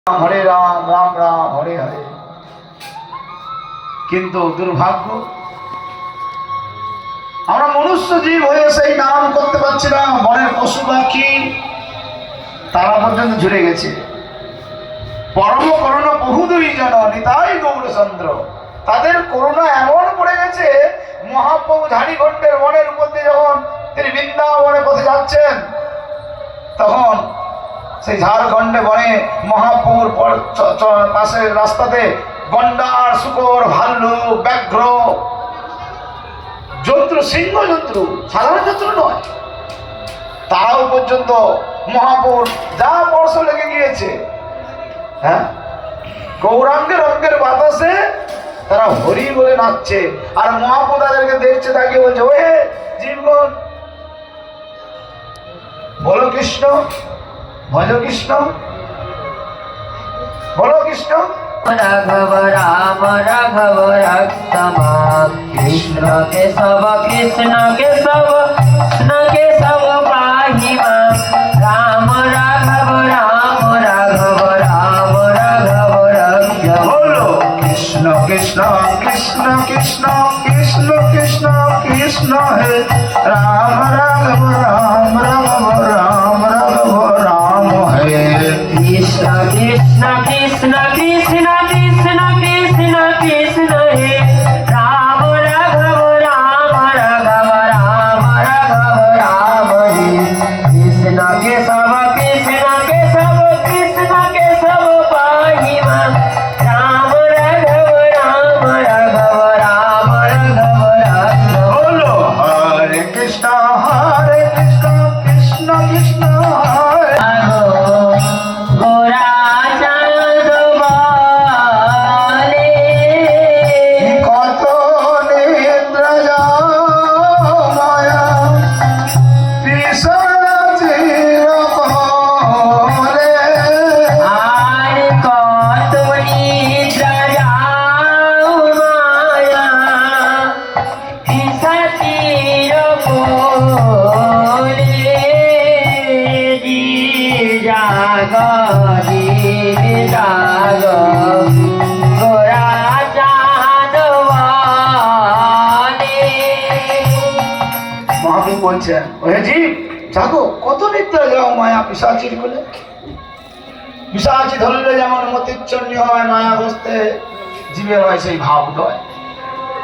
হরে রাম রাম রাম হরে হরে। কিন্তু দুর্ভাগ্য, আমরা মনুষ্য জীব হয়ে সেই নাম করতে পারছি না। বনের পশু পাখি তারা পর্যন্ত ঝরে গেছে। পরম করুণা বহুদুই জন নিতাই গৌরচন্দ্র, তাদের করুণা এমন পড়ে গেছে। মহাপ্রভু ঝাড়িখণ্ডের বনের উপর দিয়ে যখন তিনি বৃন্দাবনের পথে যাচ্ছেন, তখন সেই ঝাড়খণ্ডে বনে মহাপ্রভুর পাশের রাস্তাতে গন্ডার, শুকর, ভাল্লুক, ব্যাঘ্র, জন্তু, সিংহ জন্তু, সাধারণ জন্তু নয়, তারাও পর্যন্ত মহাপ্রভুর যা স্পর্শ লেগে গিয়েছে। হ্যাঁ, গৌরাঙ্গের অঙ্গের বাতাসে তারা হরি বলে নাচছে। আর মহাপ্রভু তাদেরকে দেখছে, তাকিয়ে বলছে, ওহে জীবগণ, বলো কৃষ্ণ, ভজ কৃষ্ণ, বলো কৃষ্ণ। राघव राम राघव रक्षमा, कृष्ण के सब पाहि मां। राम राघव राम राघव राम राघव रक्षमा। बोलो कृष्ण कृष्ण कृष्ण कृष्ण कृष्ण कृष्ण कृष्ण हे राम राघव राम राघव राम राघव राम हे। कृष्ण कृष्ण कृष्ण कृष्ण कृष्ण कृष्ण कृष्ण हे राम राघव राम राघव राम राघव राम हे। कृष्ण के सब पाहि मां। राम राघव राम राघव राम राघव राम। बोलो हरे कृष्ण कृष्ण कृष्ण हरे। गोरा चाँद वाले কত নিদ্রা মায়া পিশাচির কোলে। আর কত নিদ্রা যাও মায়া পিশাচির কোলে। জাগ জাগ গোরা চাঁদ ওয়ালে। মহাপ্রভু বলছেন, ওহে জীব জাগো, কত নিদ্রা যাও মায়া পিশাচির কোলে। পিশাচি ধরলে যেমন মতিচ্ছন্ন হয়, মায়া বসতে জীবের হয় সেই ভাব উদয়।